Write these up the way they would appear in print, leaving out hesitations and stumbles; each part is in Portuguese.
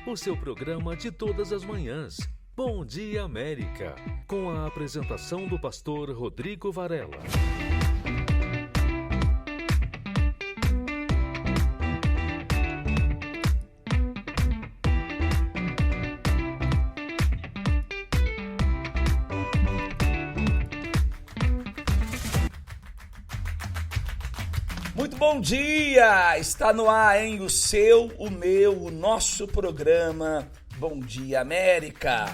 o seu programa de todas as manhãs. Bom Dia América, com a apresentação do pastor Rodrigo Varela. Muito bom dia! Está no ar, hein? O seu, o meu, o nosso programa Bom Dia América.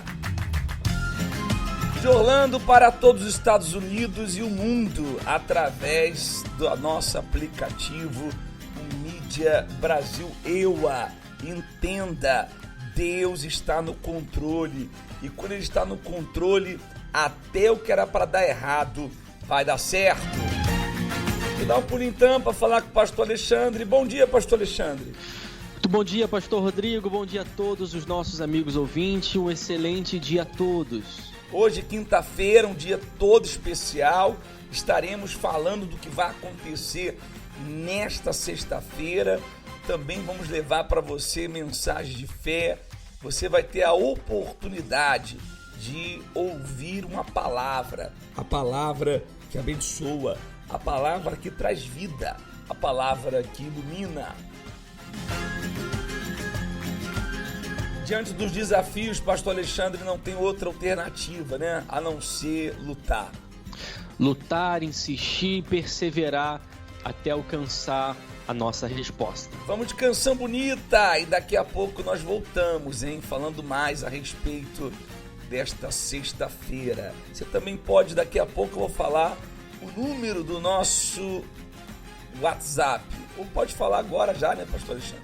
De Orlando para todos os Estados Unidos e o mundo, através do nosso aplicativo Mídia Brasil EUA. Entenda, Deus está no controle. E quando Ele está no controle, até o que era para dar errado vai dar certo. Vou dar um pulinho então para falar com o pastor Alexandre. Bom dia, pastor Alexandre. Muito bom dia, pastor Rodrigo. Bom dia a todos os nossos amigos ouvintes. Um excelente dia a todos. Hoje, quinta-feira, um dia todo especial. Estaremos falando do que vai acontecer nesta sexta-feira. Também vamos levar para você mensagens de fé. Você vai ter a oportunidade de ouvir uma palavra. A palavra que abençoa. A palavra que traz vida, a palavra que ilumina. Diante dos desafios, pastor Alexandre, não tem outra alternativa, né? A não ser lutar. Lutar, insistir, perseverar até alcançar a nossa resposta. Vamos de canção bonita e daqui a pouco nós voltamos, hein? Falando mais a respeito desta sexta-feira. Você também pode, daqui a pouco eu vou falar o número do nosso WhatsApp. Ou pode falar agora já, né, pastor Alexandre?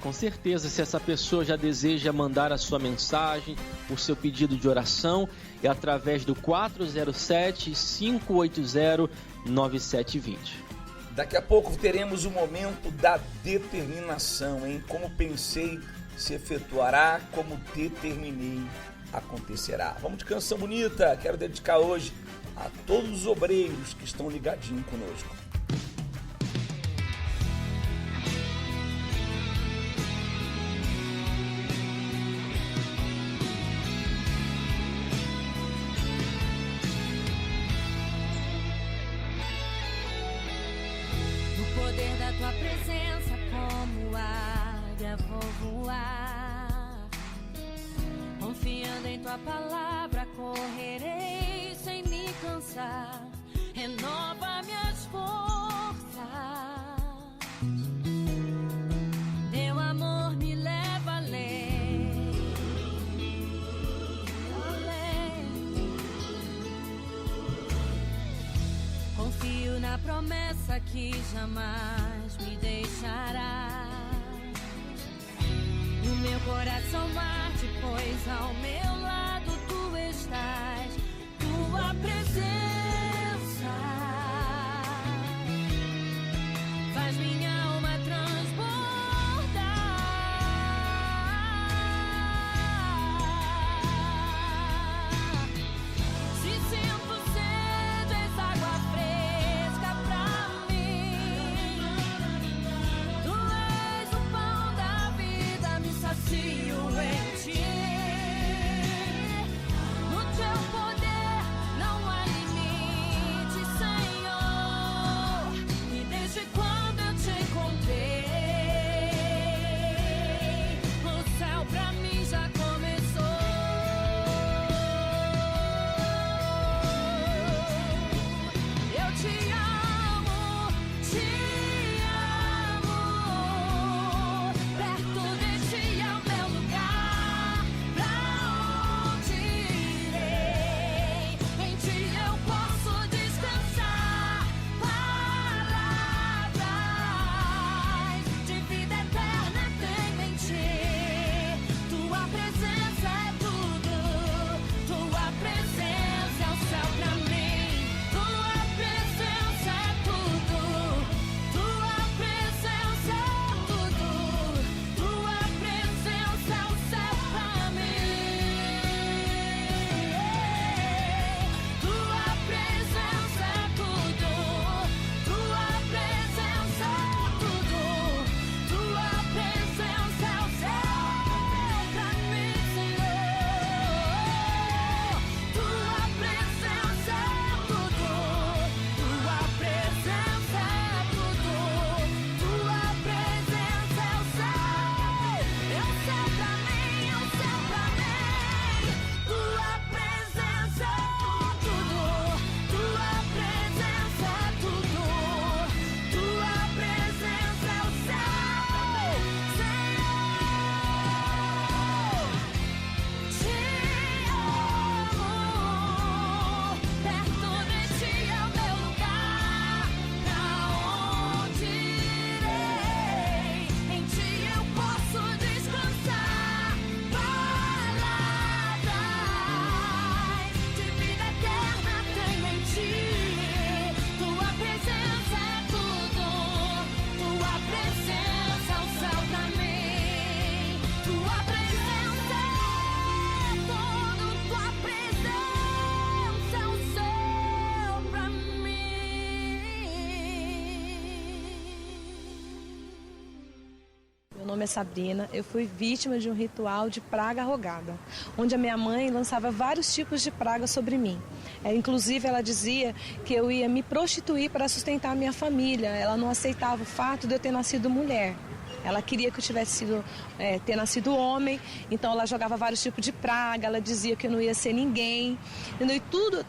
Com certeza, se essa pessoa já deseja mandar a sua mensagem, o seu pedido de oração, é através do 407-580-9720. Daqui a pouco teremos o momento da determinação, hein? Como pensei, se efetuará, como determinei, acontecerá. Vamos de canção bonita, quero dedicar hoje a todos os obreiros que estão ligadinhos conosco. No poder da tua presença, como águia vou voar, confiando em tua palavra, correrei sem me cansar, renova minhas forças, teu amor me leva além, confio na promessa que jamais me deixará, e o meu coração bate, pois ao meu lado tu estás, tua presença faz minha alma transbordar. Se sinto sede, és água fresca pra mim. Tu és o pão da vida, me sacio em ti. nome é Sabrina. Eu fui vítima de um ritual de praga rogada, onde a minha mãe lançava vários tipos de praga sobre mim. Inclusive, ela dizia que eu ia me prostituir para sustentar a minha família. Ela não aceitava o fato de eu ter nascido mulher. Ela queria que eu tivesse ter nascido homem, então ela jogava vários tipos de praga, ela dizia que eu não ia ser ninguém. E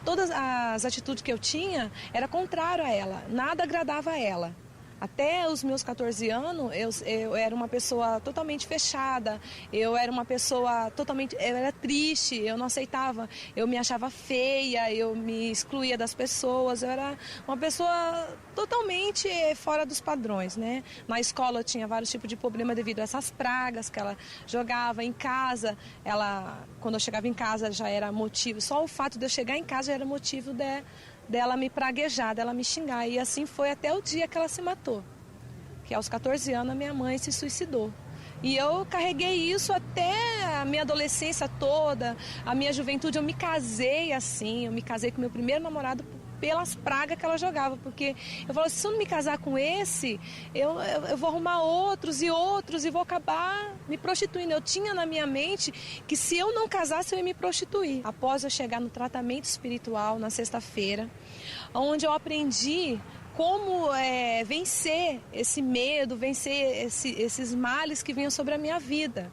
todas as atitudes que eu tinha era contrário a ela, nada agradava a ela. Até os meus 14 anos, eu era uma pessoa totalmente fechada, eu era uma pessoa eu era triste, eu não aceitava, eu me achava feia, eu me excluía das pessoas, eu era uma pessoa totalmente fora dos padrões, né? Na escola eu tinha vários tipos de problema devido a essas pragas que ela jogava em casa, quando eu chegava em casa já era motivo, só o fato de eu chegar em casa já era motivo dela me praguejar, dela me xingar. E assim foi até o dia que ela se matou. Que aos 14 anos a minha mãe se suicidou. E eu carreguei isso até a minha adolescência toda, a minha juventude. Eu me casei assim, eu me casei com meu primeiro namorado pelas pragas que ela jogava. Porque eu falava, se eu não me casar com esse, eu vou arrumar outros e vou acabar me prostituindo. Eu tinha na minha mente que se eu não casasse, eu ia me prostituir. Após eu chegar no tratamento espiritual, na sexta-feira, onde eu aprendi como vencer esse medo, vencer esses males que vinham sobre a minha vida.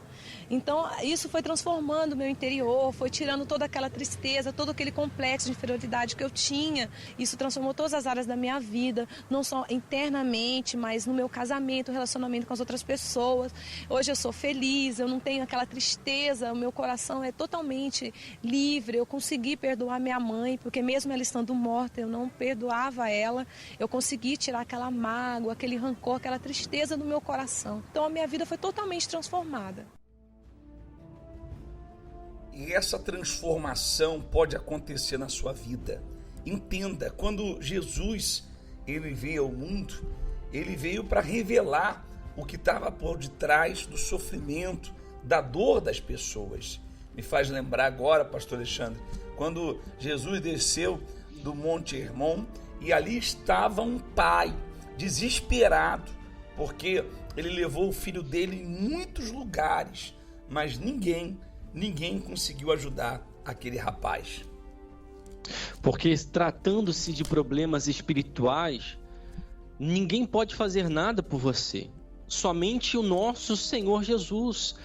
Então, isso foi transformando o meu interior, foi tirando toda aquela tristeza, todo aquele complexo de inferioridade que eu tinha. Isso transformou todas as áreas da minha vida, não só internamente, mas no meu casamento, relacionamento com as outras pessoas. Hoje eu sou feliz, eu não tenho aquela tristeza, o meu coração é totalmente livre. Eu consegui perdoar minha mãe, porque mesmo ela estando morta, eu não perdoava ela. Eu consegui tirar aquela mágoa, aquele rancor, aquela tristeza do meu coração. Então a minha vida foi totalmente transformada. E essa transformação pode acontecer na sua vida. Entenda, quando Jesus ele veio ao mundo, ele veio para revelar o que estava por detrás do sofrimento, da dor das pessoas. Me faz lembrar agora, pastor Alexandre, quando Jesus desceu do Monte Hermon e ali estava um pai desesperado, porque ele levou o filho dele em muitos lugares, mas ninguém conseguiu ajudar aquele rapaz. Porque tratando-se de problemas espirituais, ninguém pode fazer nada por você. Somente o nosso Senhor Jesus.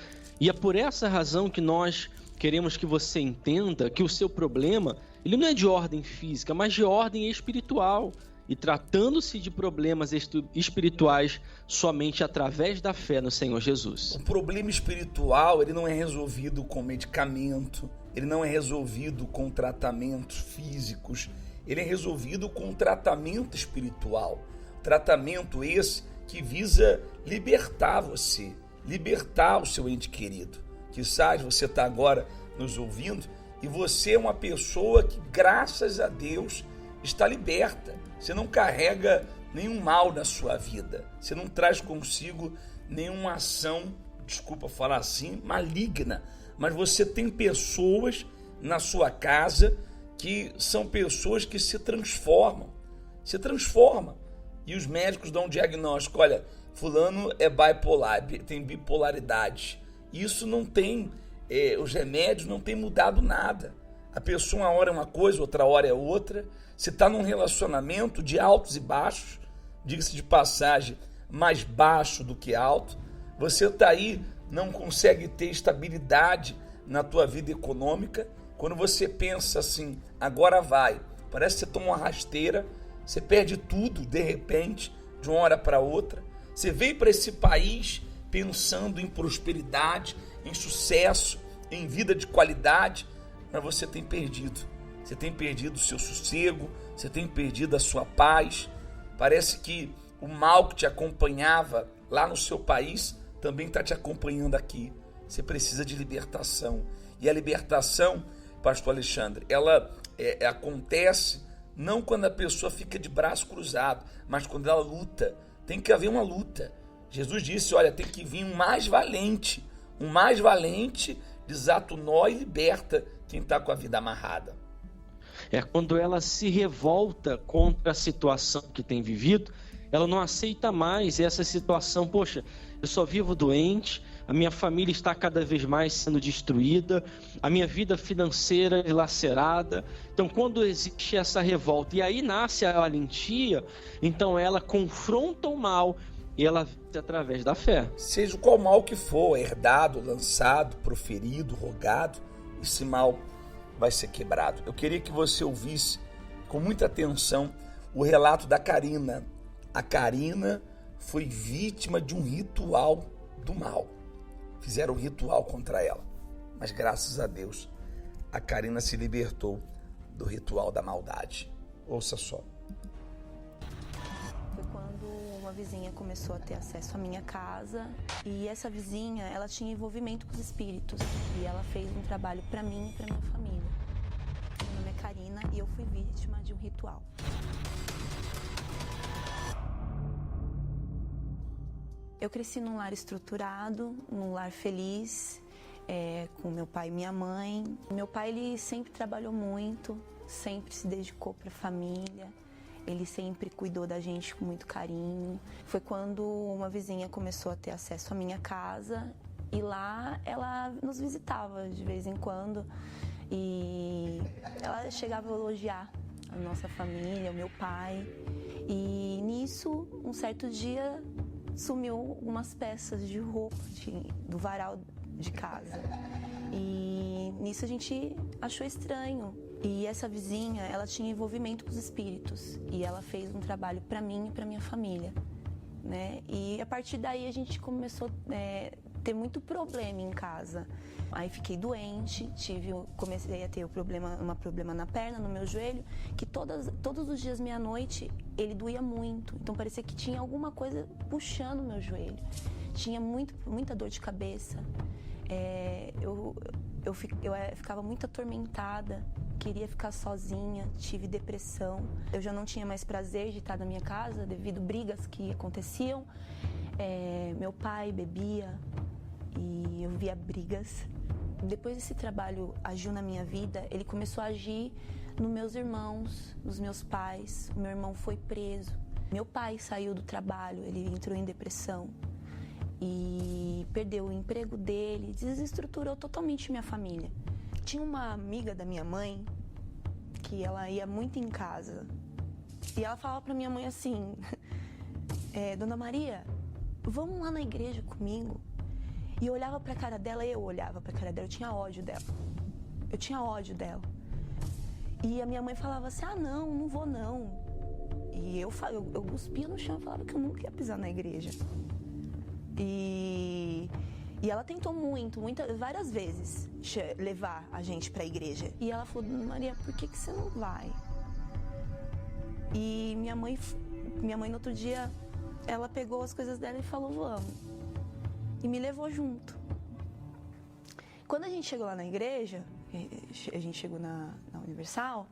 E é por essa razão que nós queremos que você entenda que o seu problema, ele não é de ordem física, mas de ordem espiritual. E tratando-se de problemas espirituais somente através da fé no Senhor Jesus. O problema espiritual, ele não é resolvido com medicamento, ele não é resolvido com tratamentos físicos, ele é resolvido com tratamento espiritual. Tratamento esse que visa libertar você, libertar o seu ente querido. Quizás você está agora nos ouvindo e você é uma pessoa que, graças a Deus, está liberta. Você não carrega nenhum mal na sua vida. Você não traz consigo nenhuma ação, desculpa falar assim, maligna. Mas você tem pessoas na sua casa que são pessoas que se transformam. Se transformam. E os médicos dão um diagnóstico. Olha, fulano é bipolar, tem bipolaridade. Isso não tem, os remédios não têm mudado nada. A pessoa uma hora é uma coisa, outra hora é outra. Você está num relacionamento de altos e baixos, diga-se de passagem, mais baixo do que alto. Você está aí, não consegue ter estabilidade na tua vida econômica. Quando você pensa assim, agora vai, parece que você toma uma rasteira, você perde tudo de repente, de uma hora para outra. Você veio para esse país pensando em prosperidade, em sucesso, em vida de qualidade, mas você tem perdido. Você tem perdido o seu sossego, você tem perdido a sua paz. Parece que o mal que te acompanhava lá no seu país também está te acompanhando aqui. Você precisa de libertação. E a libertação, pastor Alexandre, ela acontece não quando a pessoa fica de braço cruzado, mas quando ela luta. Tem que haver uma luta. Jesus disse, olha, tem que vir um mais valente. Um mais valente desata o nó e liberta quem está com a vida amarrada. É quando ela se revolta contra a situação que tem vivido, ela não aceita mais essa situação. Poxa, eu só vivo doente, a minha família está cada vez mais sendo destruída, a minha vida financeira dilacerada. Então, quando existe essa revolta, e aí nasce a valentia, então ela confronta o mal e ela vence através da fé. Seja qual mal que for, herdado, lançado, proferido, rogado, esse mal vai ser quebrado. Eu queria que você ouvisse com muita atenção o relato da Karina. A Karina foi vítima de um ritual do mal. Fizeram um ritual contra ela. Mas graças a Deus, a Karina se libertou do ritual da maldade. Ouça só. Foi quando uma vizinha começou a ter acesso à minha casa. E essa vizinha, ela tinha envolvimento com os espíritos. E ela fez um trabalho para mim e para minha família. Meu nome é Karina e eu fui vítima de um ritual. Eu cresci num lar estruturado, num lar feliz, com meu pai e minha mãe. Meu pai, ele sempre trabalhou muito, sempre se dedicou para a família. Ele sempre cuidou da gente com muito carinho. Foi quando uma vizinha começou a ter acesso à minha casa e lá ela nos visitava de vez em quando. E ela chegava a elogiar a nossa família, o meu pai. E nisso, um certo dia, sumiu algumas peças de roupa do varal de casa. E nisso a gente achou estranho. E essa vizinha, ela tinha envolvimento com os espíritos. E ela fez um trabalho para mim e para minha família, né? E a partir daí a gente começou a ter muito problema em casa. Aí fiquei doente, comecei a ter um problema na perna, no meu joelho, que todos os dias, meia-noite, ele doía muito. Então parecia que tinha alguma coisa puxando o meu joelho. Tinha muita dor de cabeça. Eu ficava muito atormentada, queria ficar sozinha, tive depressão. Eu já não tinha mais prazer de estar na minha casa devido a brigas que aconteciam. Meu pai bebia e eu via brigas. Depois desse trabalho agiu na minha vida, ele começou a agir nos meus irmãos, nos meus pais. O meu irmão foi preso. Meu pai saiu do trabalho, ele entrou em depressão e perdeu o emprego dele, desestruturou totalmente minha família. Tinha uma amiga da minha mãe que ela ia muito em casa e ela falava pra minha mãe assim: Dona Maria, vamos lá na igreja comigo. E eu olhava pra cara dela, eu tinha ódio dela. E a minha mãe falava assim: não vou não. E eu cuspia no chão e falava que eu nunca ia pisar na igreja. E ela tentou várias vezes levar a gente pra igreja. E ela falou: Dona Maria, por que você não vai? E minha mãe no outro dia, ela pegou as coisas dela e falou: vamos. E me levou junto. Quando a gente chegou lá na igreja, a gente chegou na Universal,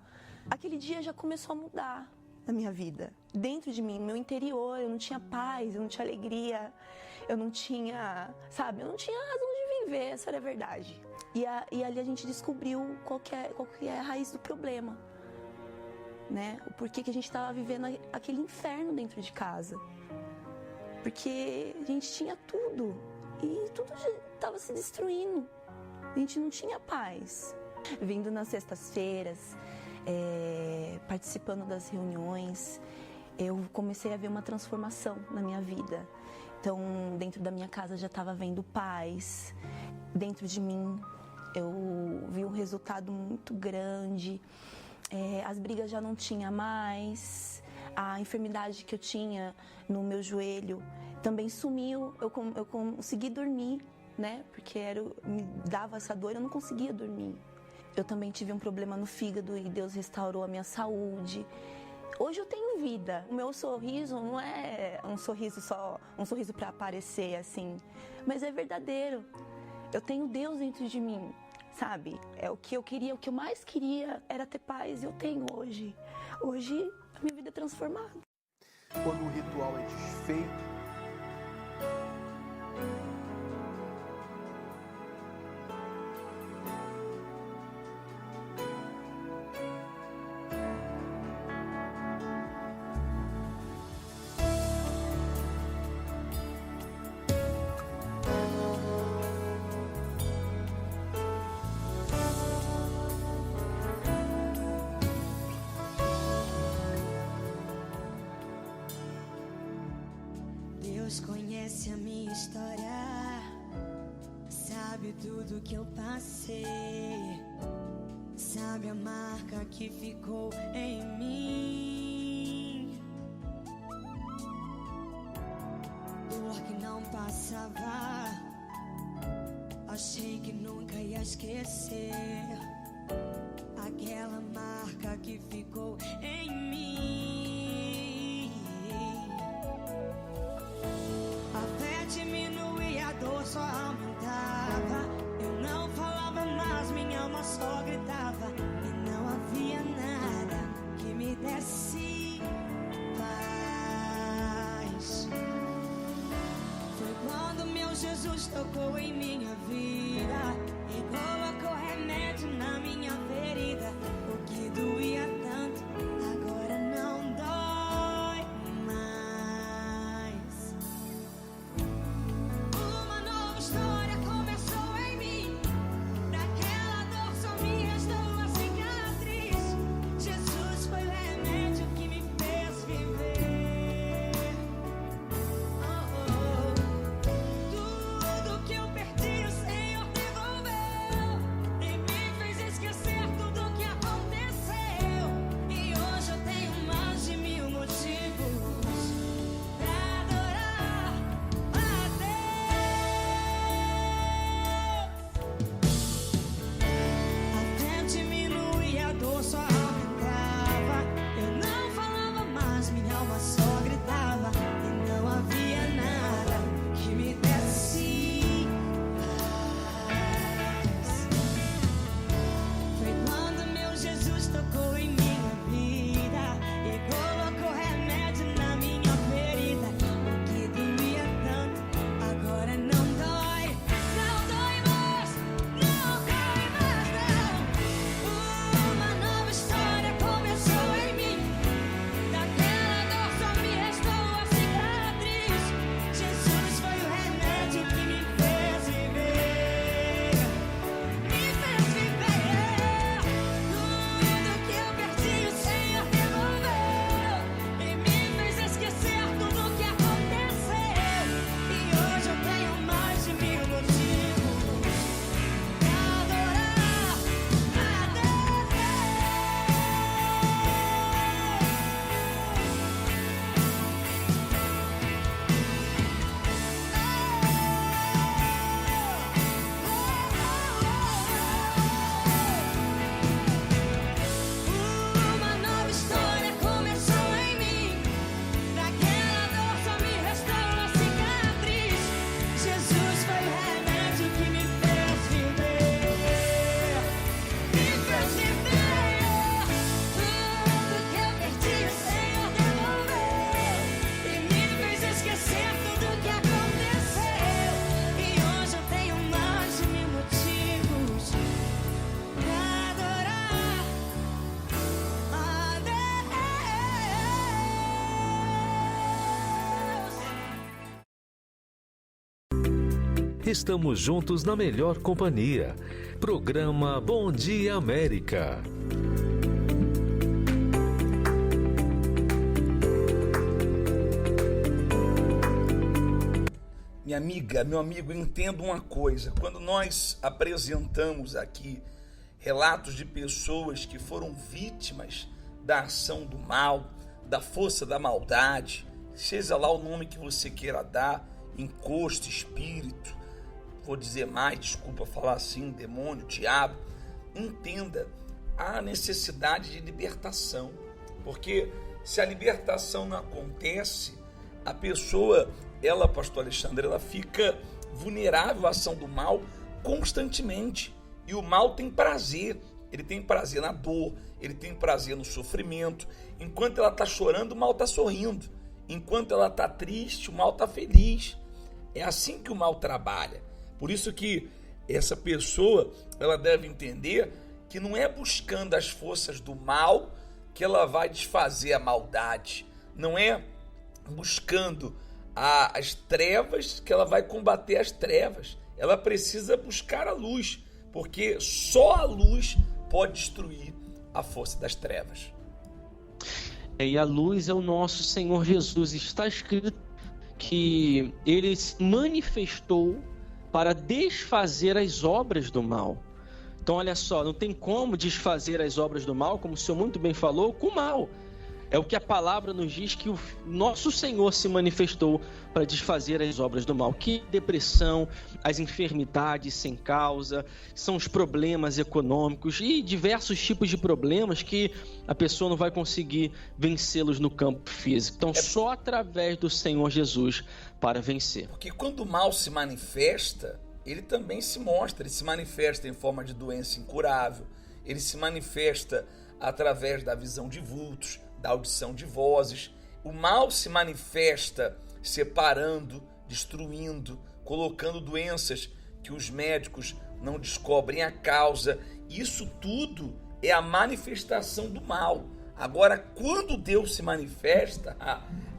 aquele dia já começou a mudar na minha vida. Dentro de mim, no meu interior, eu não tinha paz, eu não tinha alegria, eu não tinha razão de viver, essa era a verdade. E ali a gente descobriu qual que é a raiz do problema, né? O porquê que a gente estava vivendo aquele inferno dentro de casa. Porque a gente tinha tudo. E tudo estava se destruindo. A gente não tinha paz. Vindo nas sextas-feiras, participando das reuniões, eu comecei a ver uma transformação na minha vida. Então, dentro da minha casa já estava vendo paz. Dentro de mim, eu vi um resultado muito grande. As brigas já não tinha mais. A enfermidade que eu tinha no meu joelho também sumiu. Eu consegui dormir, né? Porque me dava essa dor, eu não conseguia dormir. Eu também tive um problema no fígado e Deus restaurou a minha saúde. Hoje eu tenho vida. O meu sorriso não é um sorriso para aparecer assim, mas é verdadeiro. Eu tenho Deus dentro de mim, sabe? É o que eu queria, o que eu mais queria era ter paz e eu tenho hoje. Hoje a minha vida é transformada. Quando o ritual é desfeito, Deus conhece a minha história, sabe tudo que eu passei, sabe a marca que ficou em mim. Dor que não passava, achei que nunca ia esquecer aquela marca que ficou em mim. A fé diminuía, a dor só aumentava. Eu não falava mais, minha alma só gritava. E não havia nada que me desse paz. Foi quando meu Jesus tocou em minha vida e colocou remédio na minha ferida. O que doía tanto agora não dói mais. Uma nova história começou em mim. Daquela dor só me restou a cicatriz. Jesus foi o remédio que me fez viver. Tudo que eu perdi o Senhor devolveu e me fez esquecer tudo que aconteceu. E hoje eu tenho mais de 1000 motivos pra adorar a Deus. A fé diminuía, a dor só aumentava. Eu não falava mais, minha alma só gritava. E não havia nada que me desse paz. Foi quando meu Jesus tocou em minha vida e colocou remédio na minha ferida. O que doía tanto agora não dói, não dói mais, não dói mais não. Uma nova história começou em mim. Daquela dor só me restou a cicatriz. Jesus foi o remédio que me fez viver. Me fez viver. Tudo que eu perdi o Senhor devolveu e me fez esquecer tudo que aconteceu. E hoje eu tenho mais de 1000 motivos pra adorar a Deus. Uma nova história começou em mim. Daquela dor só me restou a cicatriz. Jesus foi o remédio que me fez viver. Me fez viver. Tudo que eu perdi o Senhor devolveu e me fez esquecer tudo que aconteceu. E hoje eu tenho mais de 1000 motivos pra adorar a Deus. Estamos juntos na melhor companhia. Programa Bom Dia América. Minha amiga, meu amigo, entenda uma coisa. Quando nós apresentamos aqui relatos de pessoas que foram vítimas da ação do mal, da força da maldade, seja lá o nome que você queira dar, encosto, espírito, vou dizer mais, desculpa falar assim, demônio, diabo, entenda a necessidade de libertação. Porque se a libertação não acontece, a pessoa, ela, pastor Alexandre, ela fica vulnerável à ação do mal constantemente. E o mal tem prazer. Ele tem prazer na dor, ele tem prazer no sofrimento. Enquanto ela está chorando, o mal está sorrindo. Enquanto ela está triste, o mal está feliz. É assim que o mal trabalha. Por isso que essa pessoa, ela deve entender que não é buscando as forças do mal que ela vai desfazer a maldade. Não é buscando as trevas que ela vai combater as trevas. Ela precisa buscar a luz, porque só a luz pode destruir a força das trevas. E a luz é o nosso Senhor Jesus. Está escrito que ele se manifestou para desfazer as obras do mal. Então, olha só, não tem como desfazer as obras do mal, como o senhor muito bem falou, com o mal. É o que a palavra nos diz, que o nosso Senhor se manifestou para desfazer as obras do mal. Que depressão, as enfermidades sem causa, são os problemas econômicos e diversos tipos de problemas que a pessoa não vai conseguir vencê-los no campo físico. Então, só através do Senhor Jesus para vencer. Porque quando o mal se manifesta, ele também se mostra. Ele se manifesta em forma de doença incurável, ele se manifesta através da visão de vultos, da audição de vozes. O mal se manifesta separando, destruindo, colocando doenças que os médicos não descobrem a causa. Isso tudo é a manifestação do mal. Agora, quando Deus se manifesta,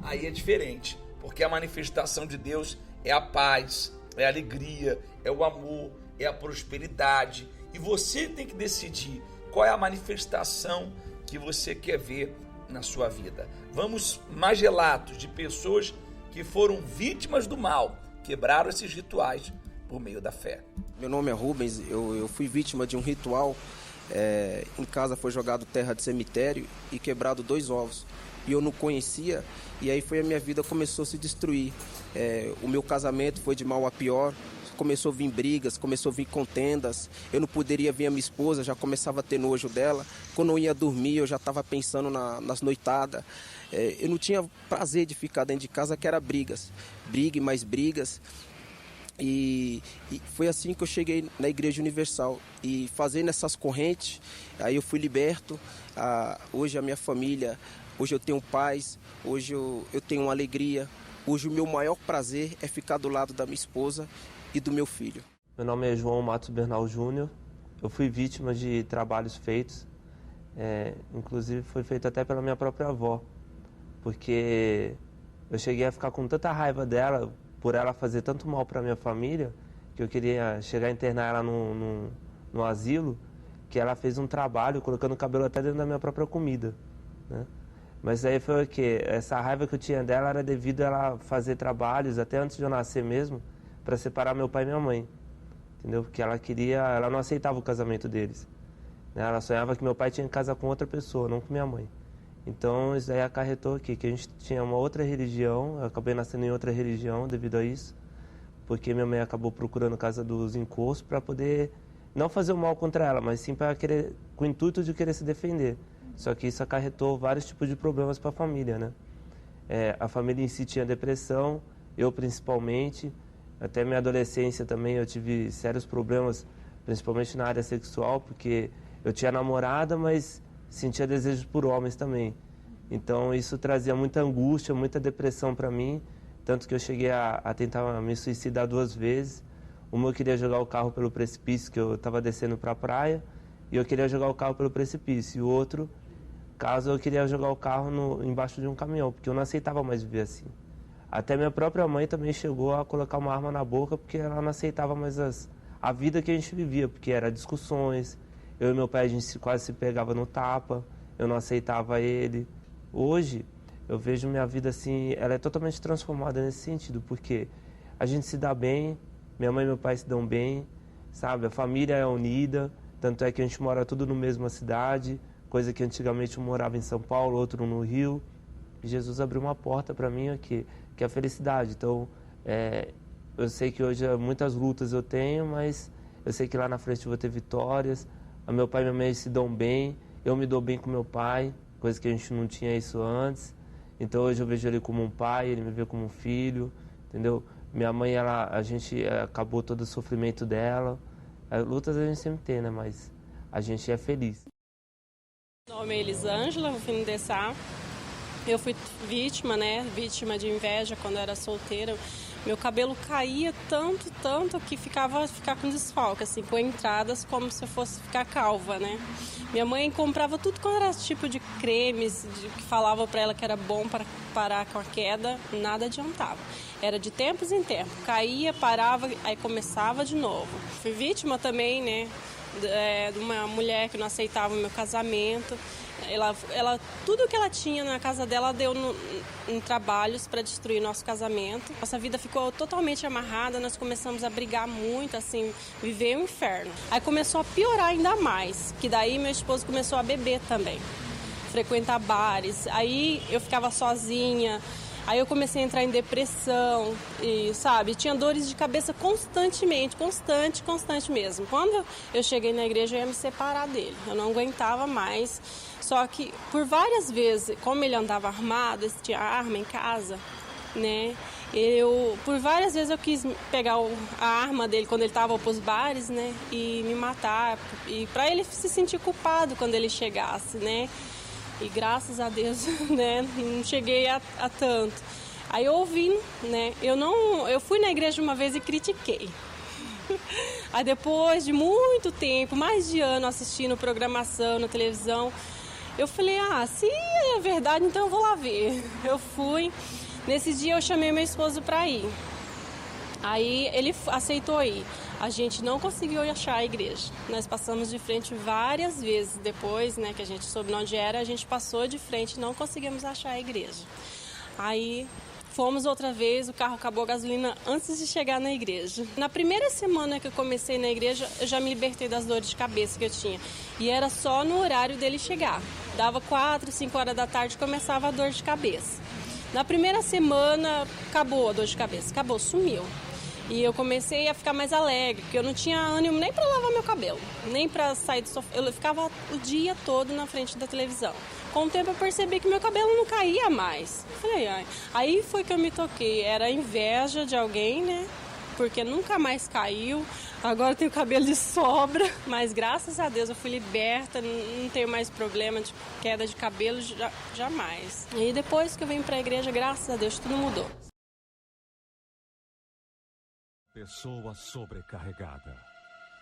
aí é diferente, porque a manifestação de Deus é a paz, é a alegria, é o amor, é a prosperidade. E você tem que decidir qual é a manifestação que você quer ver na sua vida. Vamos mais relatos de pessoas que foram vítimas do mal, quebraram esses rituais por meio da fé. Meu nome é Rubens, eu fui vítima de um ritual. Em casa foi jogado terra de cemitério e quebrado 2 ovos. E eu não conhecia, e aí a minha vida começou a se destruir. O meu casamento foi de mal a pior. Começou a vir brigas, começou a vir contendas. Eu não poderia ver a minha esposa, já começava a ter nojo dela. Quando eu ia dormir, eu já estava pensando nas noitadas. Eu não tinha prazer de ficar dentro de casa, que era brigas. Briga e mais brigas. E foi assim que eu cheguei na Igreja Universal. E fazendo essas correntes, aí eu fui liberto. Hoje a minha família, hoje eu tenho paz, hoje eu tenho uma alegria. Hoje o meu maior prazer é ficar do lado da minha esposa e do meu filho. Meu nome é João Matos Bernal Júnior. Eu fui vítima de trabalhos feitos, inclusive foi feito até pela minha própria avó, porque eu cheguei a ficar com tanta raiva dela, por ela fazer tanto mal para minha família, que eu queria chegar a internar ela no asilo, que ela fez um trabalho colocando o cabelo até dentro da minha própria comida, né? Mas aí foi o quê? Essa raiva que eu tinha dela era devido a ela fazer trabalhos, até antes de eu nascer mesmo, para separar meu pai e minha mãe, entendeu? Porque ela não aceitava o casamento deles, né? Ela sonhava que meu pai tinha que casar com outra pessoa, não com minha mãe. Então isso daí acarretou aqui, que a gente tinha uma outra religião, eu acabei nascendo em outra religião devido a isso, porque minha mãe acabou procurando casa dos encostos para poder não fazer o mal contra ela, mas sim para querer, com o intuito de querer se defender. Só que isso acarretou vários tipos de problemas para a família, né? A família em si tinha depressão, eu principalmente. Até minha adolescência também eu tive sérios problemas, principalmente na área sexual, porque eu tinha namorada, mas sentia desejo por homens também. Então isso trazia muita angústia, muita depressão para mim, tanto que eu cheguei a tentar me suicidar 2 vezes. Uma eu queria jogar o carro pelo precipício, que eu estava descendo para a praia, e eu queria jogar o carro pelo precipício. E o outro caso eu queria jogar o carro embaixo de um caminhão, porque eu não aceitava mais viver assim. Até minha própria mãe também chegou a colocar uma arma na boca, porque ela não aceitava mais a vida que a gente vivia, porque era discussões. Eu e meu pai, a gente quase se pegava no tapa, eu não aceitava ele. Hoje, eu vejo minha vida assim, ela é totalmente transformada nesse sentido, porque a gente se dá bem, minha mãe e meu pai se dão bem, sabe? A família é unida, tanto é que a gente mora tudo na mesma cidade, coisa que antigamente um morava em São Paulo, outro no Rio. E Jesus abriu uma porta para mim aqui, que é a felicidade. Então, eu sei que hoje muitas lutas eu tenho, mas eu sei que lá na frente eu vou ter vitórias. Meu pai e minha mãe se dão bem, eu me dou bem com meu pai, coisa que a gente não tinha isso antes. Então hoje eu vejo ele como um pai, ele me vê como um filho, entendeu? Minha mãe, a gente acabou todo o sofrimento dela. Lutas a gente sempre tem, né? Mas a gente é feliz. Meu nome é Elisângela, vou finalizar. Eu fui vítima, né? Vítima de inveja quando eu era solteira. Meu cabelo caía tanto que ficar com desfalque, assim, com entradas como se eu fosse ficar calva, né? Minha mãe comprava tudo quando era tipo de cremes, que falava para ela que era bom para parar com a queda, nada adiantava. Era de tempos em tempos, caía, parava, aí começava de novo. Fui vítima também, né? De uma mulher que não aceitava o meu casamento. Tudo que ela tinha na casa dela deu em trabalhos para destruir nosso casamento. Nossa vida ficou totalmente amarrada, nós começamos a brigar muito, assim, viver um inferno. Aí começou a piorar ainda mais, que daí meu esposo começou a beber também, frequentar bares. Aí eu ficava sozinha. Aí eu comecei a entrar em depressão e, sabe, tinha dores de cabeça constantemente, constante mesmo. Quando eu cheguei na igreja, eu ia me separar dele, eu não aguentava mais. Só que por várias vezes, como ele andava armado, ele tinha arma em casa, né? Por várias vezes eu quis pegar a arma dele quando ele estava para os bares, né? E me matar, e para ele se sentir culpado quando ele chegasse, né? E graças a Deus, né, não cheguei a tanto. Aí eu ouvi, né, eu fui na igreja uma vez e critiquei. Aí depois de muito tempo, mais de ano assistindo programação na televisão, eu falei, se é verdade, então eu vou lá ver. Eu fui, nesse dia eu chamei meu esposo para ir. Aí ele aceitou ir. A gente não conseguiu achar a igreja. Nós passamos de frente várias vezes. Depois, né, que a gente soube onde era, a gente passou de frente e não conseguimos achar a igreja. Aí fomos outra vez, o carro acabou a gasolina antes de chegar na igreja. Na primeira semana que eu comecei na igreja, eu já me libertei das dores de cabeça que eu tinha. E era só no horário dele chegar. Dava 4, 5 horas da tarde e começava a dor de cabeça. Na primeira semana, acabou a dor de cabeça, sumiu. E eu comecei a ficar mais alegre, porque eu não tinha ânimo nem para lavar meu cabelo, nem para sair do sofá. Eu ficava o dia todo na frente da televisão. Com o tempo eu percebi que meu cabelo não caía mais. Falei, aí foi que eu me toquei. Era inveja de alguém, né? Porque nunca mais caiu. Agora eu tenho cabelo de sobra. Mas graças a Deus eu fui liberta, não tenho mais problema de queda de cabelo, jamais. E depois que eu vim para a igreja, graças a Deus, tudo mudou. Pessoa sobrecarregada.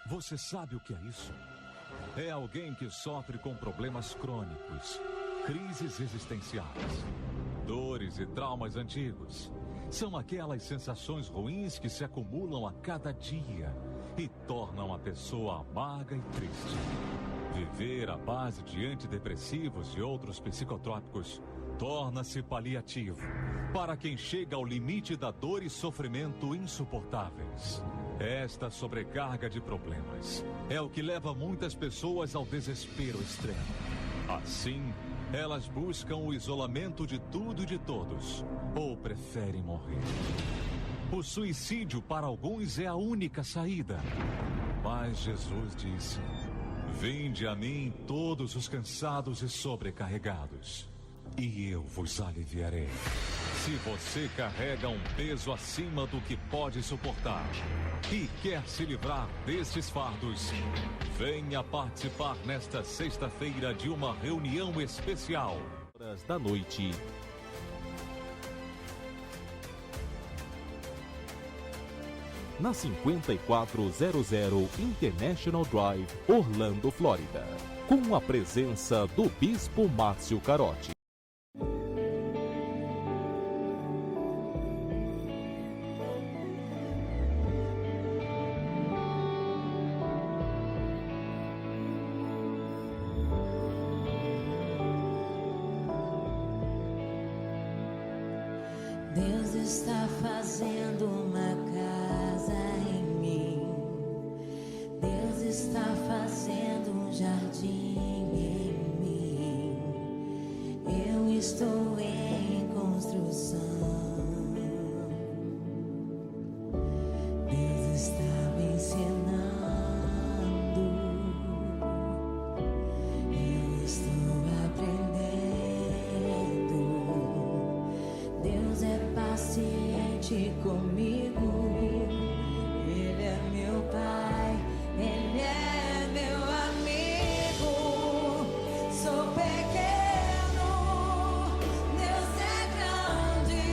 Você sabe o que é isso? É alguém que sofre com problemas crônicos, crises existenciais, dores e traumas antigos. São aquelas sensações ruins que se acumulam a cada dia e tornam a pessoa amarga e triste. Viver à base de antidepressivos e outros psicotrópicos torna-se paliativo para quem chega ao limite da dor e sofrimento insuportáveis. Esta sobrecarga de problemas é o que leva muitas pessoas ao desespero extremo. Assim, elas buscam o isolamento de tudo e de todos, ou preferem morrer. O suicídio para alguns é a única saída. Mas Jesus disse: "Vinde a mim todos os cansados e sobrecarregados, e eu vos aliviarei." Se você carrega um peso acima do que pode suportar e quer se livrar destes fardos, venha participar nesta sexta-feira de uma reunião especial. Horas da noite. Na 5400 International Drive, Orlando, Flórida, com a presença do Bispo Márcio Carotti. Deus está fazendo uma casa em mim. Deus está fazendo um jardim em mim. Eu estou em construção. Deus está me ensinando. Eu estou aprendendo. Deus é paciente comigo. Ele é meu pai, ele é meu amigo. Sou pequeno, Deus é grande.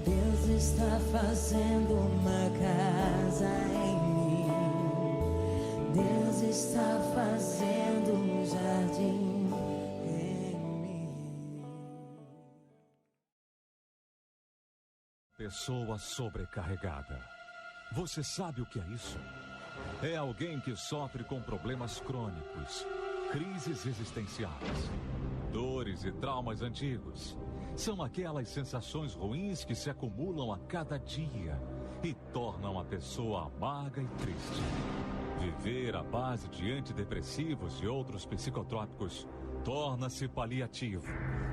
Deus está fazendo uma casa em mim. Deus está fazendo um jardim em mim. Pessoa sobrecarregada. Você sabe o que é isso? É alguém que sofre com problemas crônicos, crises existenciais, dores e traumas antigos. São aquelas sensações ruins que se acumulam a cada dia e tornam a pessoa amarga e triste. Viver à base de antidepressivos e outros psicotrópicos torna-se paliativo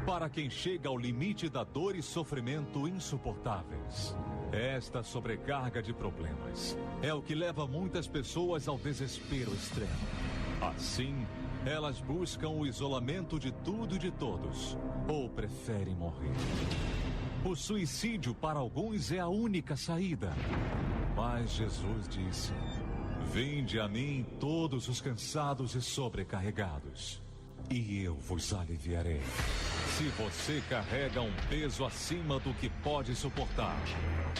para quem chega ao limite da dor e sofrimento insuportáveis. Esta sobrecarga de problemas é o que leva muitas pessoas ao desespero extremo. Assim, elas buscam o isolamento de tudo e de todos, ou preferem morrer. O suicídio para alguns é a única saída. Mas Jesus disse: "Vinde a mim todos os cansados e sobrecarregados, e eu vos aliviarei." Se você carrega um peso acima do que pode suportar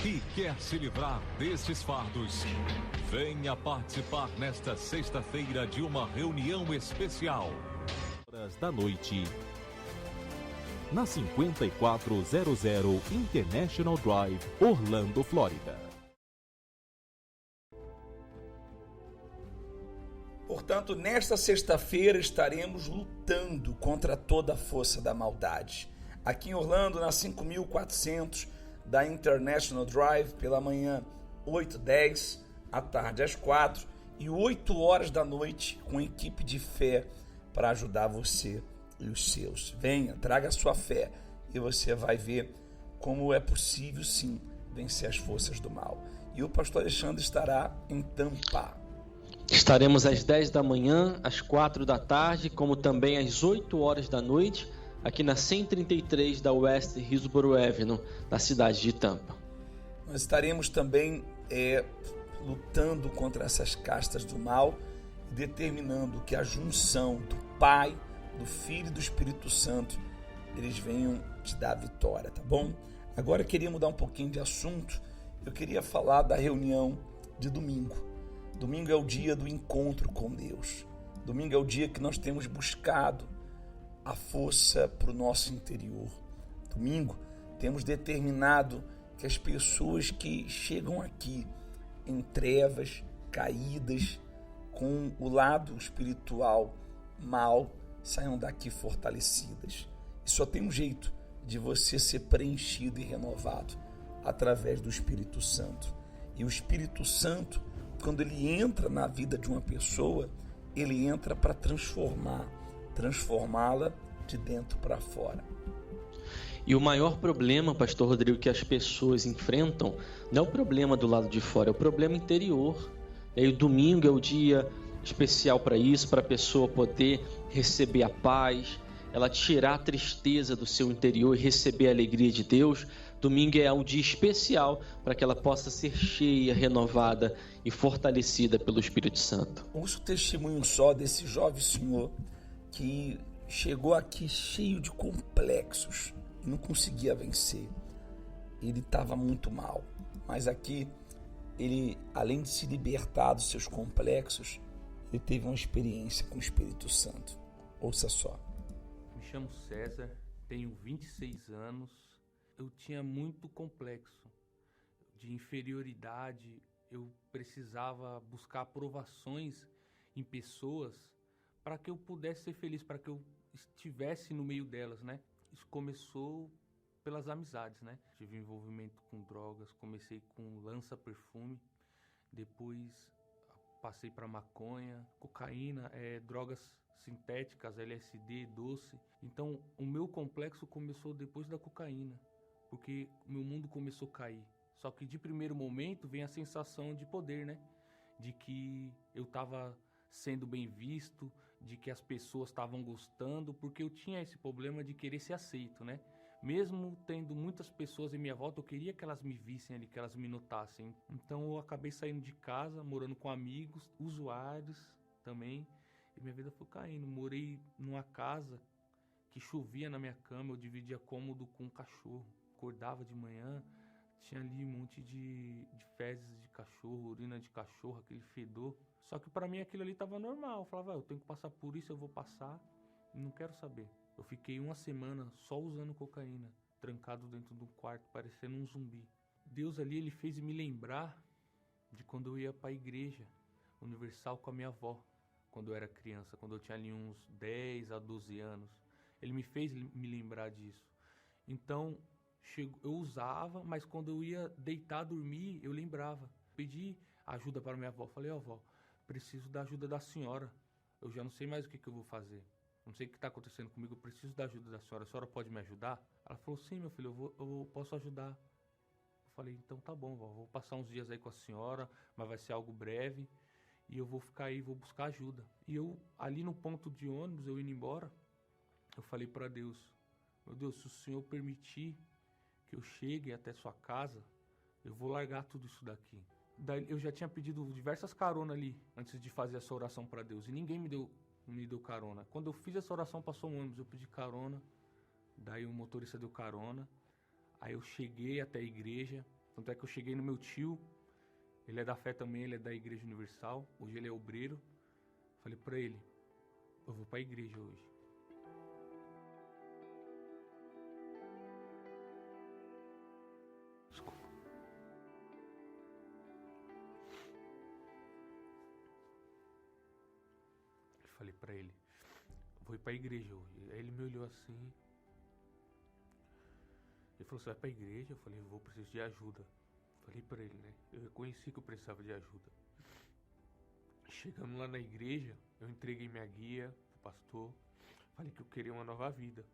e quer se livrar destes fardos, venha participar nesta sexta-feira de uma reunião especial. Horas da noite, na 5400 International Drive, Orlando, Flórida. Portanto, nesta sexta-feira estaremos lutando contra toda a força da maldade. Aqui em Orlando, na 5400 da International Drive, pela manhã 8h10, à tarde às 4h e 8h da noite, com equipe de fé para ajudar você e os seus. Venha, traga a sua fé e você vai ver como é possível sim vencer as forças do mal. E o pastor Alexandre estará em Tampa. Estaremos às 10 da manhã, às 4 da tarde, como também às 8h da noite, aqui na 133 da West Hillsborough Avenue, na cidade de Tampa. Nós estaremos também lutando contra essas castas do mal, determinando que a junção do Pai, do Filho e do Espírito Santo, eles venham te dar vitória, tá bom? Agora eu queria mudar um pouquinho de assunto. Eu queria falar da reunião de domingo. Domingo é o dia do encontro com Deus. Domingo é o dia que nós temos buscado a força para o nosso interior. Domingo temos determinado que as pessoas que chegam aqui em trevas, caídas, com o lado espiritual mal, saiam daqui fortalecidas. E só tem um jeito de você ser preenchido e renovado, através do Espírito Santo. E o Espírito Santo, quando ele entra na vida de uma pessoa, ele entra para transformá-la de dentro para fora. E o maior problema, pastor Rodrigo, que as pessoas enfrentam, não é o problema do lado de fora, é o problema interior. E aí, o domingo é o dia especial para isso, para a pessoa poder receber a paz, ela tirar a tristeza do seu interior e receber a alegria de Deus. Domingo é um dia especial para que ela possa ser cheia, renovada e fortalecida pelo Espírito Santo. Ouço o testemunho só desse jovem senhor que chegou aqui cheio de complexos e não conseguia vencer. Ele estava muito mal, mas aqui ele, além de se libertar dos seus complexos, ele teve uma experiência com o Espírito Santo. Ouça só. Me chamo César, tenho 26 anos. Eu tinha muito complexo de inferioridade, eu precisava buscar aprovações em pessoas para que eu pudesse ser feliz, para que eu estivesse no meio delas, né? Isso começou pelas amizades, né? Tive envolvimento com drogas, comecei com lança-perfume, depois passei para maconha, cocaína, drogas sintéticas, LSD, doce. Então, o meu complexo começou depois da cocaína, porque meu mundo começou a cair. Só que de primeiro momento vem a sensação de poder, né? De que eu estava sendo bem visto, de que as pessoas estavam gostando, porque eu tinha esse problema de querer ser aceito, né? Mesmo tendo muitas pessoas em minha volta, eu queria que elas me vissem ali, que elas me notassem. Então eu acabei saindo de casa, morando com amigos, usuários também, e minha vida foi caindo. Morei numa casa que chovia na minha cama, eu dividia cômodo com um cachorro. Acordava de manhã, tinha ali um monte de fezes de cachorro, urina de cachorro, aquele fedor. Só que pra mim aquilo ali tava normal. Eu falava, eu tenho que passar por isso, eu vou passar, não quero saber. Eu fiquei 1 semana só usando cocaína, trancado dentro de um quarto, parecendo um zumbi. Deus ali, ele fez me lembrar de quando eu ia pra igreja universal com a minha avó, quando eu era criança, quando eu tinha ali uns 10 a 12 anos. Ele me fez me lembrar disso. Então, eu usava, mas quando eu ia deitar, dormir, eu lembrava. Pedi ajuda para minha avó. Falei, avó, preciso da ajuda da senhora. Eu já não sei mais o que eu vou fazer. Não sei o que está acontecendo comigo, eu preciso da ajuda da senhora. A senhora pode me ajudar? Ela falou, sim, meu filho, eu posso ajudar. Eu falei, então tá bom, vó, vou passar uns dias aí com a senhora, mas vai ser algo breve. E eu vou ficar aí, vou buscar ajuda. E eu, ali no ponto de ônibus, eu indo embora, eu falei para Deus, meu Deus, se o Senhor permitir que eu chegue até sua casa, eu vou largar tudo isso daqui. Daí eu já tinha pedido diversas caronas ali, antes de fazer essa oração para Deus, e ninguém me deu carona. Quando eu fiz essa oração, passou um ônibus, eu pedi carona, daí o motorista deu carona, aí eu cheguei até a igreja, tanto é que eu cheguei no meu tio, ele é da fé também, ele é da Igreja Universal, hoje ele é obreiro. Falei para ele, eu vou para a igreja hoje. Desculpa. Eu falei para ele, vou ir para a igreja hoje. Aí ele me olhou assim. Ele falou, você vai para a igreja? Eu falei, vou, preciso de ajuda. Falei pra ele, né? Eu reconheci que eu precisava de ajuda. Chegando lá na igreja, eu entreguei minha guia pro pastor. Falei que eu queria uma nova vida.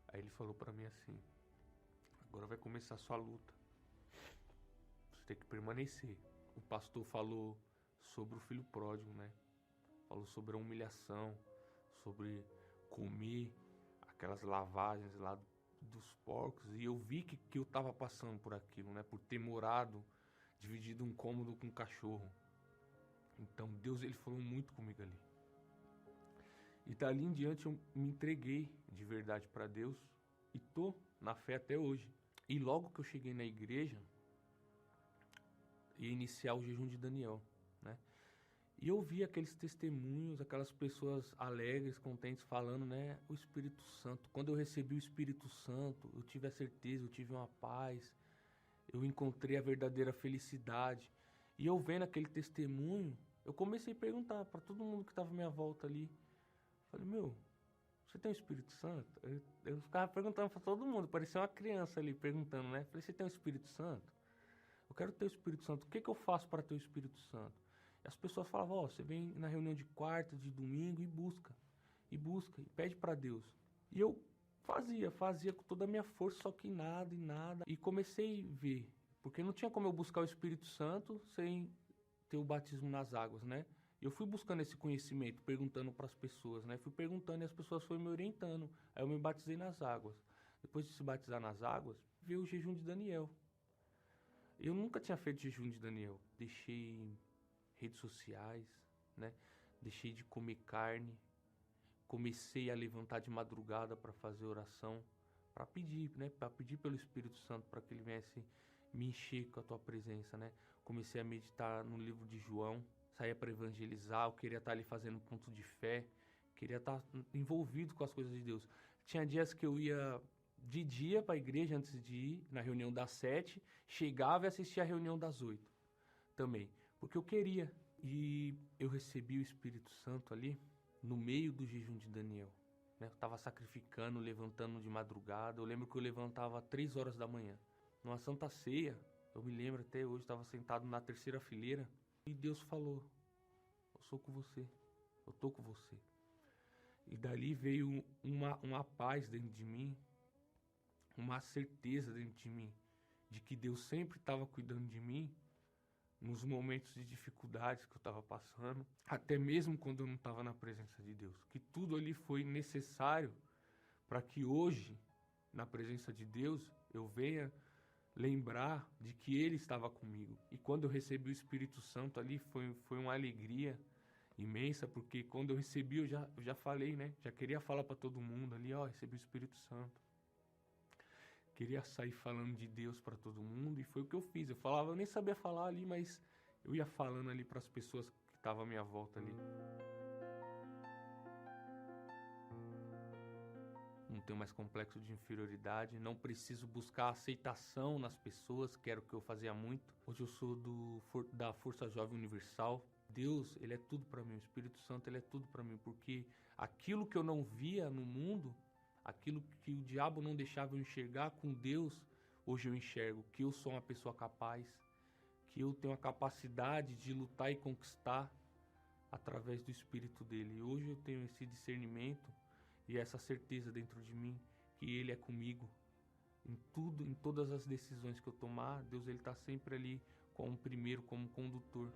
Aí ele falou pra mim assim, agora vai começar a sua luta. Você tem que permanecer. O pastor falou sobre o filho pródigo, né? Falou sobre a humilhação, sobre comer aquelas lavagens lá dos porcos, e eu vi que eu tava passando por aquilo, né? Por ter morado, dividido um cômodo com um cachorro. Então Deus, ele falou muito comigo ali. E dali em diante eu me entreguei de verdade para Deus e tô na fé até hoje. E logo que eu cheguei na igreja, ia iniciar o jejum de Daniel, né? E eu vi aqueles testemunhos, aquelas pessoas alegres, contentes, falando, né? O Espírito Santo. Quando eu recebi o Espírito Santo, eu tive a certeza, eu tive uma paz. Eu encontrei a verdadeira felicidade. E eu vendo aquele testemunho, eu comecei a perguntar para todo mundo que estava à minha volta ali. Falei, meu, você tem o Espírito Santo? Eu ficava perguntando para todo mundo, parecia uma criança ali perguntando, né? Falei, você tem o Espírito Santo? Eu quero ter o Espírito Santo. O que eu faço para ter o Espírito Santo? As pessoas falavam, ó, você vem na reunião de quarta, de domingo e busca, e pede para Deus. E eu fazia com toda a minha força, só que nada. E comecei a ver, porque não tinha como eu buscar o Espírito Santo sem ter o batismo nas águas, né? Eu fui buscando esse conhecimento, perguntando para as pessoas, né? Fui perguntando e as pessoas foram me orientando. Aí eu me batizei nas águas. Depois de se batizar nas águas, veio o jejum de Daniel. Eu nunca tinha feito jejum de Daniel. Deixei redes sociais, né? Deixei de comer carne, comecei a levantar de madrugada para fazer oração, para pedir, né? Para pedir pelo Espírito Santo para que ele viesse me encher com a tua presença, né? Comecei a meditar no livro de João, saía para evangelizar, eu queria estar ali fazendo ponto de fé, queria estar envolvido com as coisas de Deus. Tinha dias que eu ia de dia para a igreja antes de ir na reunião das 7, chegava e assistia a reunião das 8 também. Porque eu queria. E eu recebi o Espírito Santo ali no meio do jejum de Daniel, né? Eu estava sacrificando, levantando de madrugada. Eu lembro que eu levantava 3 horas da manhã. Numa Santa Ceia, eu me lembro até hoje, estava sentado na 3ª fileira. E Deus falou, eu sou com você, eu tô com você. E dali veio uma paz dentro de mim, uma certeza dentro de mim, de que Deus sempre estava cuidando de mim, nos momentos de dificuldades que eu estava passando, até mesmo quando eu não estava na presença de Deus. Que tudo ali foi necessário para que hoje, na presença de Deus, eu venha lembrar de que Ele estava comigo. E quando eu recebi o Espírito Santo ali, foi uma alegria imensa, porque quando eu recebi, eu já falei, né? Já queria falar para todo mundo ali, ó, recebi o Espírito Santo. queria sair falando de Deus para todo mundo, e foi o que eu fiz. Eu falava, eu nem sabia falar ali, mas eu ia falando ali para as pessoas que estavam à minha volta ali. Não tenho mais complexo de inferioridade, não preciso buscar aceitação nas pessoas, que era o que eu fazia muito. Hoje eu sou da Força Jovem Universal. Deus, Ele é tudo para mim, o Espírito Santo, Ele é tudo para mim, porque aquilo que eu não via no mundo, aquilo que o diabo não deixava eu enxergar com Deus, hoje eu enxergo que eu sou uma pessoa capaz, que eu tenho a capacidade de lutar e conquistar através do Espírito dele. E hoje eu tenho esse discernimento e essa certeza dentro de mim que Ele é comigo. Em tudo, em todas as decisões que eu tomar, Deus Ele está sempre ali como primeiro, como condutor.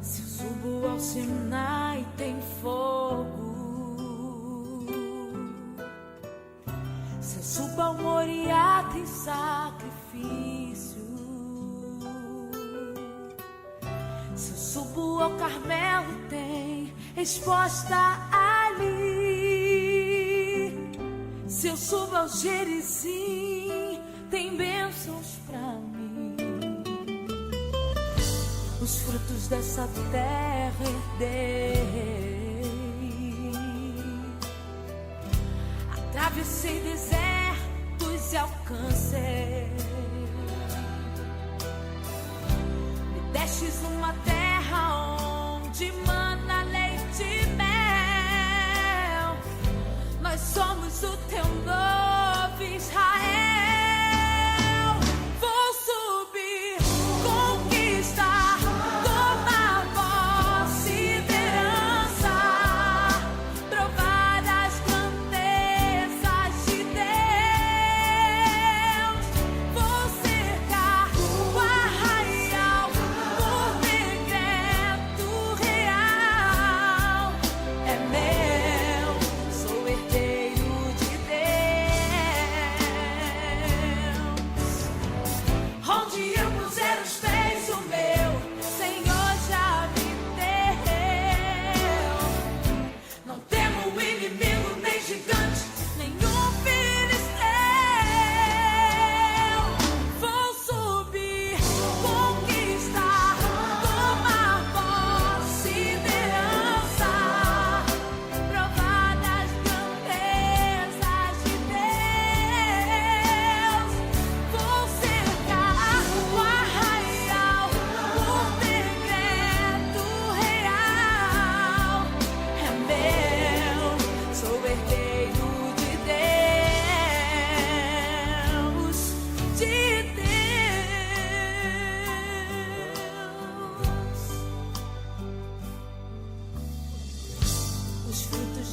Se eu subo ao Sinai tem fogo, se eu subo ao Moriá tem sacrifício, se eu subo ao Carmelo tem resposta ali, se eu subo ao Gerizim tem bênçãos pra mim. Os frutos dessa terra herdei, atravessei desertos e alcancei. Me destes uma terra onde mana leite e mel. Nós somos o teu novo Israel. Vou subir, conquistar,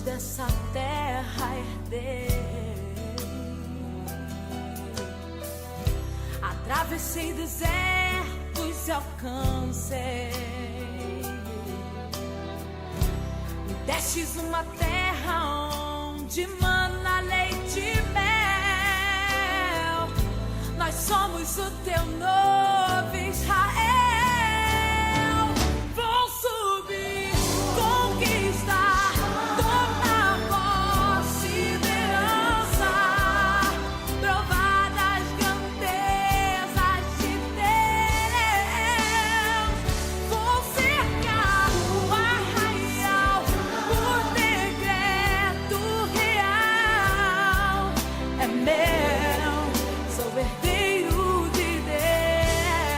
dessa terra herdei, atravessei desertos e alcancei. Me destes uma terra onde mana leite e mel. Nós somos o teu novo Israel. Vou subir, conquistar, herdeiro de Deus.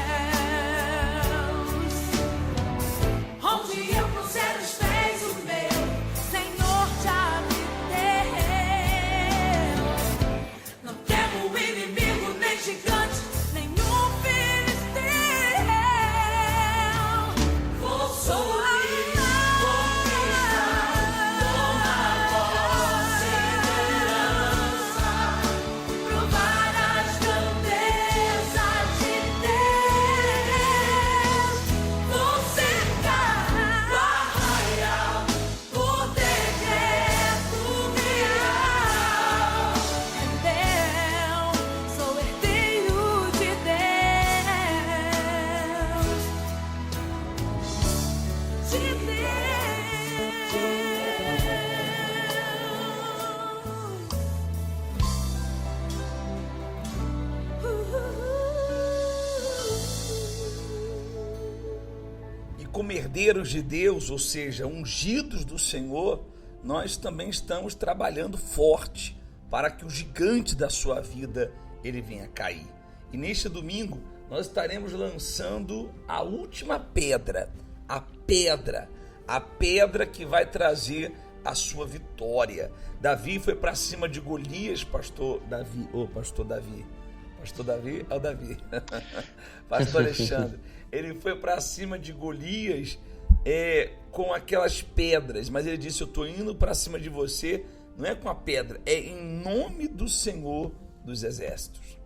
como herdeiros de Deus, ou seja, ungidos do Senhor, nós também estamos trabalhando forte para que o gigante da sua vida ele venha cair. E neste domingo nós estaremos lançando a última pedra, a pedra que vai trazer a sua vitória. Davi foi para cima de Golias, pastor Davi, pastor Alexandre, ele foi para cima de Golias com aquelas pedras, mas ele disse: eu estou indo para cima de você, não é com a pedra, é em nome do Senhor dos Exércitos.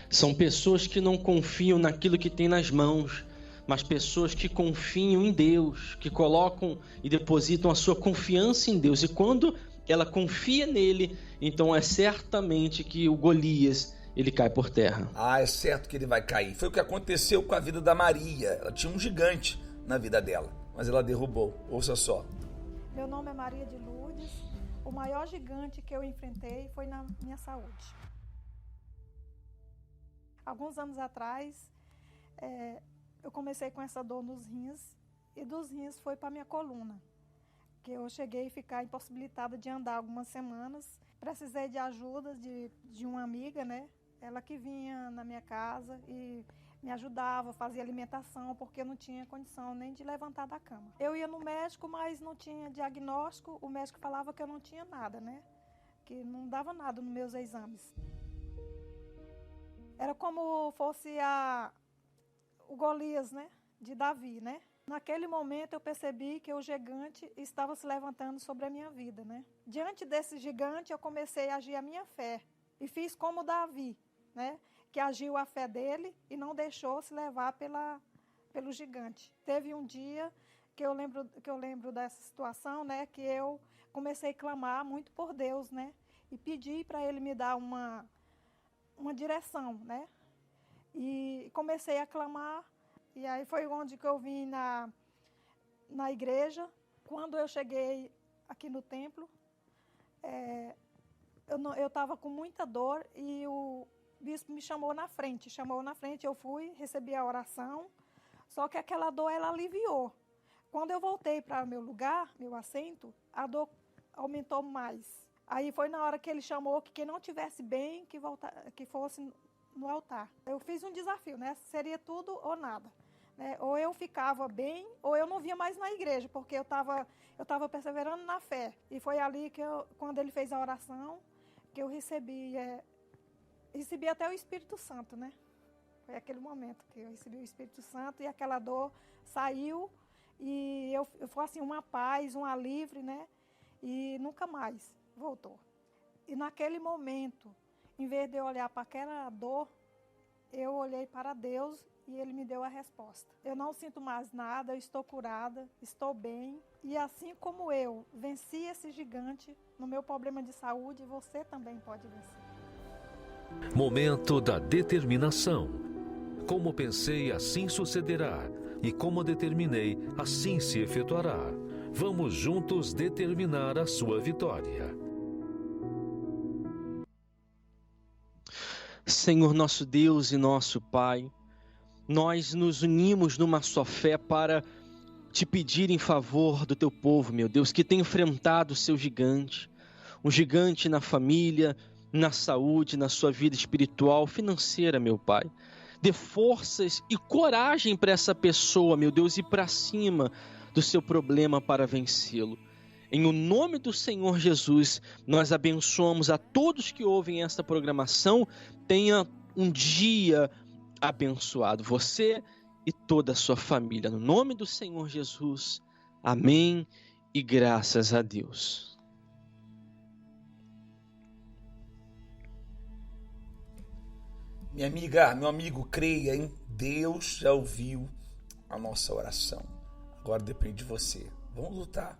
São pessoas que não confiam naquilo que tem nas mãos, mas pessoas que confiam em Deus, que colocam e depositam a sua confiança em Deus. E quando ela confia nele, então é certamente que o Golias, ele cai por terra. É certo que ele vai cair. Foi o que aconteceu com a vida da Maria. Ela tinha um gigante na vida dela, mas ela derrubou. Ouça só. Meu nome é Maria de Lourdes. O maior gigante que eu enfrentei foi na minha saúde. Alguns anos atrás, eu comecei com essa dor nos rins, e dos rins foi para minha coluna, que eu cheguei a ficar impossibilitada de andar algumas semanas. Precisei de ajuda de uma amiga, né? Ela que vinha na minha casa e me ajudava, fazia alimentação, porque eu não tinha condição nem de levantar da cama. Eu ia no médico, mas não tinha diagnóstico. O médico falava que eu não tinha nada, né? Que não dava nada nos meus exames. Era como fosse o Golias, né? De Davi, né? Naquele momento eu percebi que o gigante estava se levantando sobre a minha vida, né? Diante desse gigante eu comecei a agir a minha fé e fiz como Davi, né? Que agiu a fé dele e não deixou se levar pelo gigante. Teve um dia que eu lembro dessa situação, né? Que eu comecei a clamar muito por Deus, né? E pedi para ele me dar uma direção, né? E comecei a clamar. E aí foi onde que eu vim na igreja. Quando eu cheguei aqui no templo, eu estava com muita dor e o bispo me chamou na frente. Eu fui, recebi a oração, só que aquela dor ela aliviou. Quando eu voltei para meu lugar, meu assento, a dor aumentou mais. Aí foi na hora que ele chamou que quem não tivesse bem, que fosse no altar. Eu fiz um desafio, né? Seria tudo ou nada. Né? Ou eu ficava bem, ou eu não vinha mais na igreja, porque eu estava perseverando na fé. E foi ali que quando ele fez a oração, que eu recebi até o Espírito Santo, né? Foi aquele momento que eu recebi o Espírito Santo e aquela dor saiu e eu fui assim, uma paz, um alívio, né? E nunca mais voltou. E naquele momento, em vez de eu olhar para aquela dor, eu olhei para Deus e Ele me deu a resposta. Eu não sinto mais nada, eu estou curada, estou bem. E assim como eu venci esse gigante no meu problema de saúde, você também pode vencer. Momento da determinação. Como pensei, assim sucederá. E como determinei, assim se efetuará. Vamos juntos determinar a sua vitória. Senhor nosso Deus e nosso Pai, nós nos unimos numa só fé para te pedir em favor do teu povo, meu Deus, que tem enfrentado o seu gigante, um gigante na família, na saúde, na sua vida espiritual, financeira, meu Pai. Dê forças e coragem para essa pessoa, meu Deus, ir para cima do seu problema para vencê-lo. Em o nome do Senhor Jesus, nós abençoamos a todos que ouvem esta programação. Tenha um dia abençoado, você e toda a sua família. No nome do Senhor Jesus, amém e graças a Deus. Minha amiga, meu amigo, creia, hein? Deus já ouviu a nossa oração. Agora depende de você. Vamos lutar.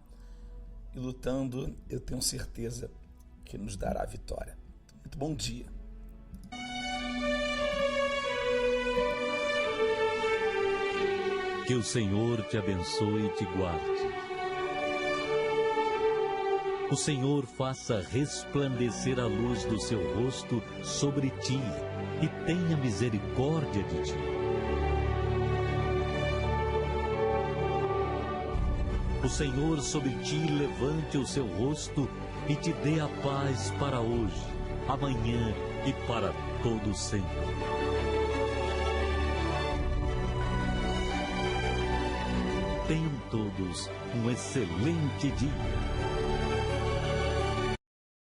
E lutando, eu tenho certeza que nos dará a vitória. Muito bom dia. Que o Senhor te abençoe e te guarde. O Senhor faça resplandecer a luz do seu rosto sobre ti e tenha misericórdia de ti. O Senhor sobre ti levante o seu rosto e te dê a paz para hoje, amanhã e para todo sempre. Tenham todos um excelente dia.